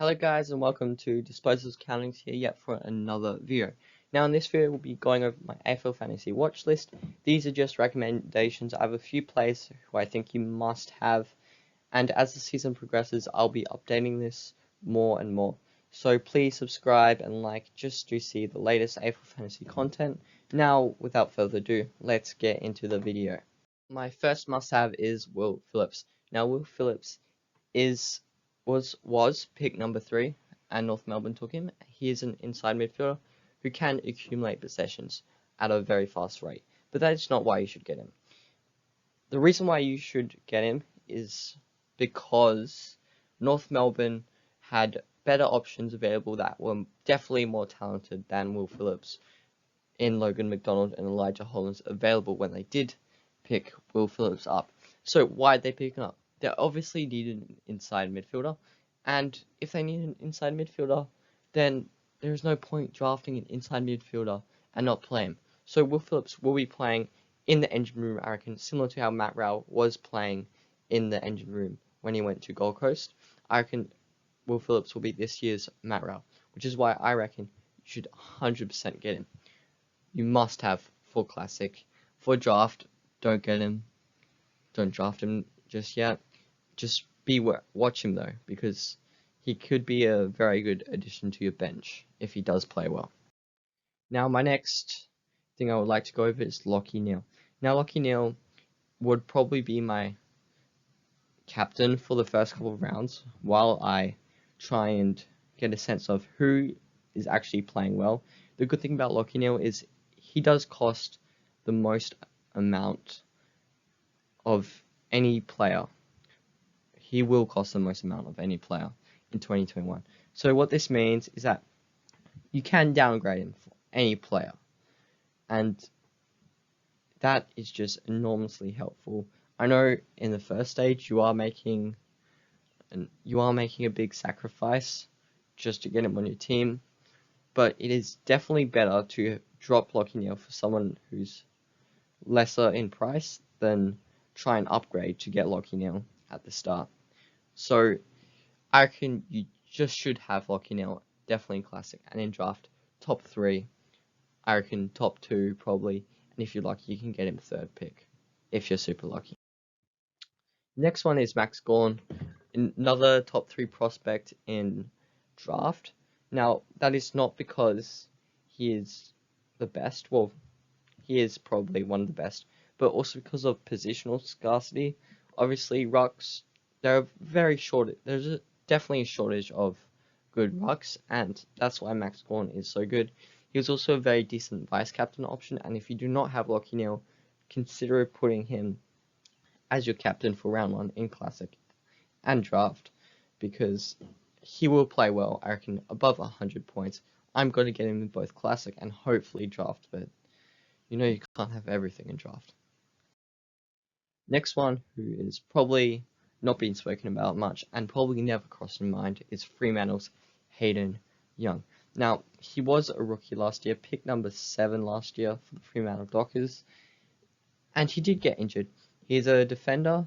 Hello guys and welcome to Disposals Countings here yet for another video. Now in this video we'll be going over my AFL Fantasy Watchlist. These are just recommendations. I have a few players who I think you must have, and as the season progresses I'll be updating this more and more. So please subscribe and like just to see the latest AFL Fantasy content. Now without further ado, let's get into the video. My first must have is Will Phillips. Now Will Phillips was pick number 3 and North Melbourne took him. He is an inside midfielder who can accumulate possessions at a very fast rate, but that is not why you should get him. The reason why you should get him is because North Melbourne had better options available that were definitely more talented than Will Phillips in Logan McDonald and Elijah Hollands available when they did pick Will Phillips up. So why did they pick him up? They obviously needed an inside midfielder, and if they need an inside midfielder, then there's no point drafting an inside midfielder and not play him. So Will Phillips will be playing in the engine room, I reckon, similar to how Matt Rowell was playing in the engine room when he went to Gold Coast. I reckon Will Phillips will be this year's Matt Rowell, which is why I reckon you should 100% get him. You must have for Classic. For draft, don't get him. Don't draft him just yet. Just watch him though, because he could be a very good addition to your bench if he does play well. Now my next thing I would like to go over is Lachie Neal. Now Lachie Neal would probably be my captain for the first couple of rounds while I try and get a sense of who is actually playing well. The good thing about Lachie Neal is he does cost the most amount of any player. He will cost the most amount of any player in 2021. So what this means is that you can downgrade him for any player, and that is just enormously helpful. I know in the first stage you are making a big sacrifice just to get him on your team, but it is definitely better to drop Lachie Neal for someone who's lesser in price than try and upgrade to get Lachie Neal at the start. So I reckon you just should have Lachie Neal definitely in Classic, and in draft top 3. I reckon top 2 probably, and if you're lucky you can get him 3rd pick if you're super lucky. Next one is Max Gawn, another top 3 prospect in draft. Now that is not because he is the best. Well, he is probably one of the best, but also because of positional scarcity. Obviously rucks, there's definitely a shortage of good rucks, and that's why Max Gawn is so good. He was also a very decent vice captain option, and if you do not have Lachie Neal, consider putting him as your captain for round 1 in Classic and draft, because he will play well. I reckon above 100 points. I'm going to get him in both Classic and hopefully draft, but you know you can't have everything in draft. Next one, who is probably not being spoken about much and probably never crossed in mind, is Fremantle's Hayden Young. Now, he was a rookie last year, pick number 7 last year for the Fremantle Dockers, and he did get injured. He's a defender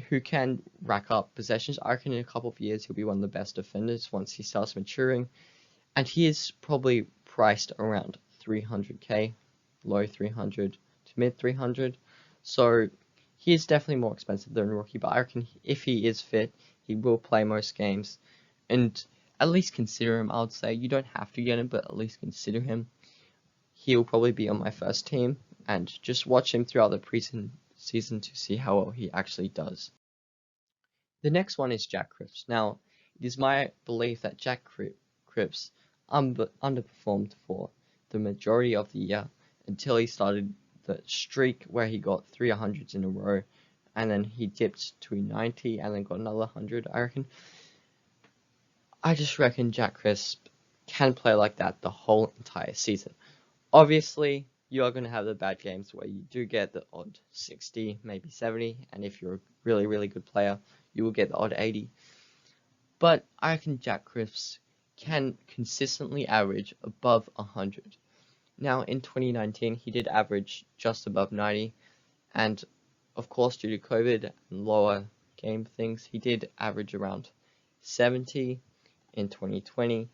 who can rack up possessions. I reckon in a couple of years he'll be one of the best defenders once he starts maturing, and he is probably priced around 300k, low 300 to mid 300. So he is definitely more expensive than a rookie, but I reckon if he is fit, he will play most games. And at least consider him, I would say. You don't have to get him, but at least consider him. He'll probably be on my first team, and just watch him throughout the preseason to see how well he actually does. The next one is Jack Cripps. Now, it is my belief that Jack Cripps underperformed for the majority of the year until he started the streak where he got 300s in a row, and then he dipped to 90 and then got another 100. I just reckon Jack Cripps can play like that the whole entire season. Obviously you are going to have the bad games where you do get the odd 60, maybe 70, and if you're a really good player you will get the odd 80, but I reckon Jack Cripps can consistently average above 100. Now, in 2019, he did average just above 90, and of course, due to COVID and lower game things, he did average around 70, in 2020.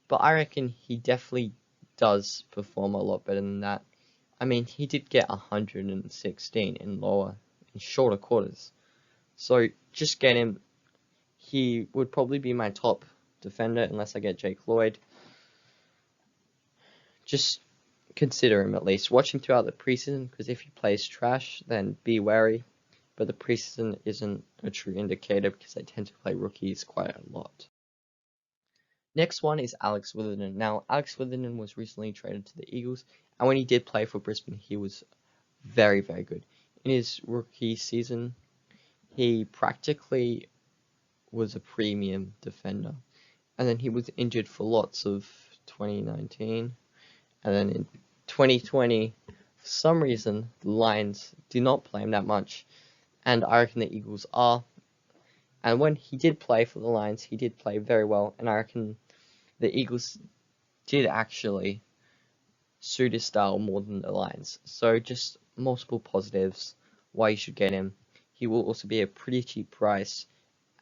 But I reckon he definitely does perform a lot better than that. I mean, he did get 116 in shorter quarters. So just get him. He would probably be my top defender unless I get Jake Lloyd. Just consider him at least. Watch him throughout the preseason, because if he plays trash, then be wary. But the preseason isn't a true indicator because they tend to play rookies quite a lot. Next one is Alex Witherden. Now, Alex Witherden was recently traded to the Eagles, and when he did play for Brisbane, he was very, very good. In his rookie season, he practically was a premium defender. And then he was injured for lots of 2019. And then in 2020, for some reason, the Lions did not play him that much. And I reckon the Eagles are. And when he did play for the Lions, he did play very well. And I reckon the Eagles did actually suit his style more than the Lions. So just multiple positives why you should get him. He will also be a pretty cheap price.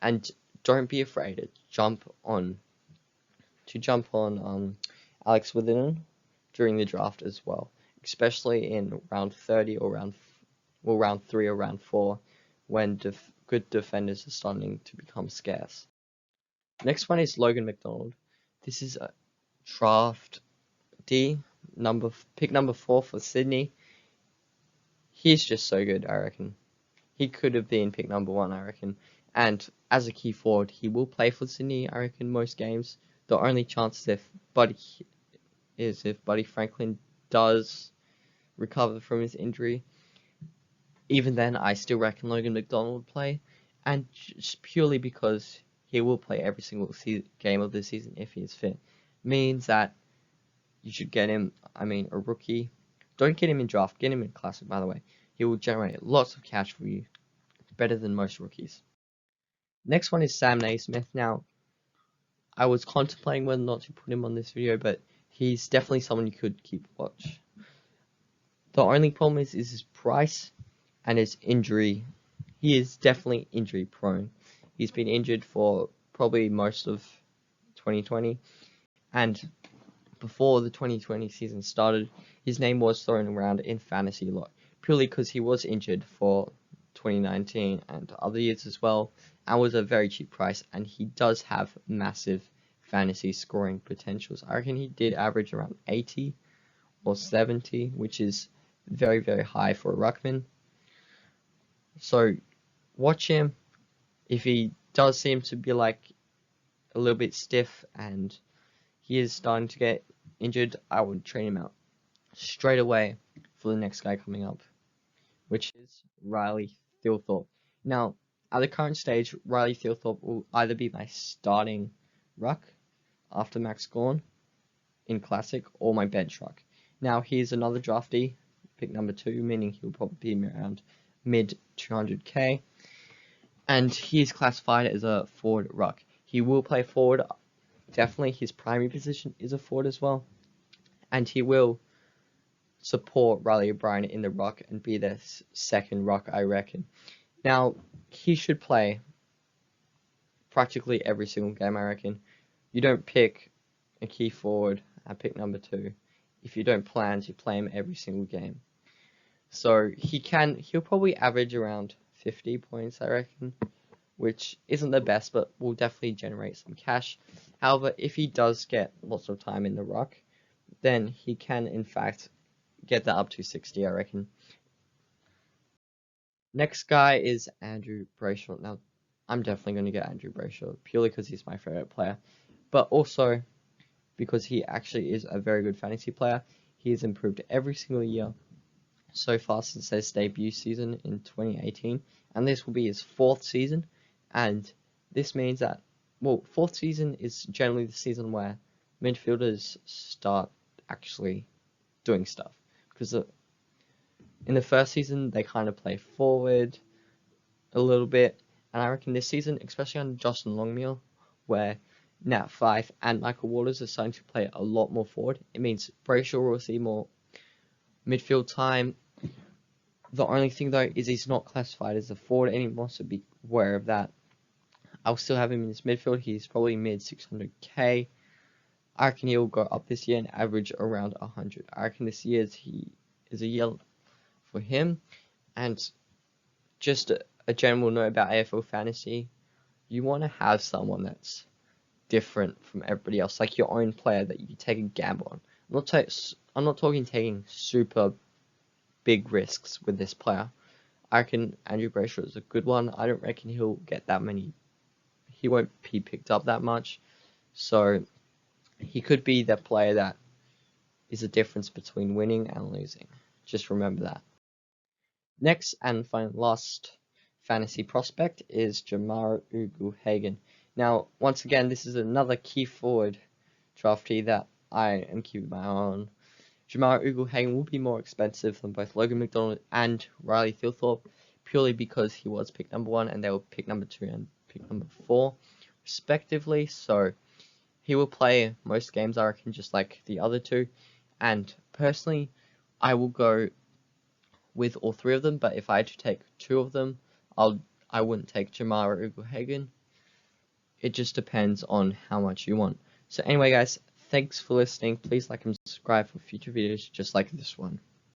And don't be afraid to jump on Alex Witherden during the draft as well, especially in round 30 or round 3 or round 4, when good defenders are starting to become scarce. Next one is Logan McDonald. This is a draft D, pick number 4 for Sydney. He's just so good, I reckon. He could have been pick number 1, I reckon. And as a key forward, he will play for Sydney, I reckon, most games. The only chance is if Buddy Franklin does recover from his injury. Even then, I still reckon Logan McDonald would play. And just purely because he will play every single game of the season if he is fit, means that you should get him. I mean, a rookie. Don't get him in draft. Get him in classic, by the way. He will generate lots of cash for you. Better than most rookies. Next one is Sam Naismith. Now, I was contemplating whether or not to put him on this video, but he's definitely someone you could keep watch. The only problem is his price and his injury. He is definitely injury prone. He's been injured for probably most of 2020, and before the 2020 season started, his name was thrown around in fantasy a lot, purely because he was injured for 2019 and other years as well, and was a very cheap price, and he does have massive fantasy scoring potentials. I reckon he did average around 80 or 70, which is very, very high for a ruckman. So watch him. If he does seem to be like a little bit stiff and he is starting to get injured, I would trade him out straight away for the next guy coming up, which is Riley Thilthorpe. Now, at the current stage, Riley Thilthorpe will either be my starting ruck after Max Gawn in Classic, or my bench ruck. Now, here's another draftee, pick number 2, meaning he'll probably be around mid 200k, and he is classified as a forward ruck. He will play forward. Definitely his primary position is a forward as well, and he will support Riley O'Brien in the ruck and be their second ruck, I reckon. Now, he should play practically every single game, I reckon. You don't pick a key forward at pick number 2 if you don't plan to play him every single game. So he'll probably average around 50 points, I reckon, which isn't the best, but will definitely generate some cash. However, if he does get lots of time in the ruck, then he can, in fact, get that up to 60, I reckon. Next guy is Andrew Brayshaw. Now, I'm definitely going to get Andrew Brayshaw, purely because he's my favorite player, but also because he actually is a very good fantasy player. He has improved every single year so far since his debut season in 2018, and this will be his 4th season, and this means that, well, 4th season is generally the season where midfielders start actually doing stuff, because in the first season they kind of play forward a little bit, and I reckon this season, especially under Justin Longmuir, where Nat Fyfe and Michael Waters are starting to play a lot more forward, it means Brayshaw will see more midfield time. The only thing though is he's not classified as a forward anymore, so be aware of that. I'll still have him in his midfield. He's probably mid 600k. I reckon he'll go up this year and average around 100. I reckon this year is a year for him. And just a general note about AFL Fantasy, you want to have someone that's different from everybody else, like your own player that you can take a gamble on. I'm not talking taking super big risks with this player. I reckon Andrew Brayshaw is a good one. I don't reckon he'll get that many. He won't be picked up that much. So he could be the player that is the difference between winning and losing. Just remember that. Next and last fantasy prospect is Jarrad Eaglehead. Now, once again, this is another key forward draftee that I am keeping my eye on. Jarrad Eaglehead will be more expensive than both Logan McDonald and Riley Thilthorpe, purely because he was pick number 1 and they were pick number 2 and pick number 4, respectively. So he will play most games, I reckon, just like the other two. And personally, I will go with all 3 of them. But if I had to take 2 of them, I wouldn't take Jarrad Eaglehead. It just depends on how much you want. So anyway, guys, thanks for listening. Please like and subscribe for future videos just like this one.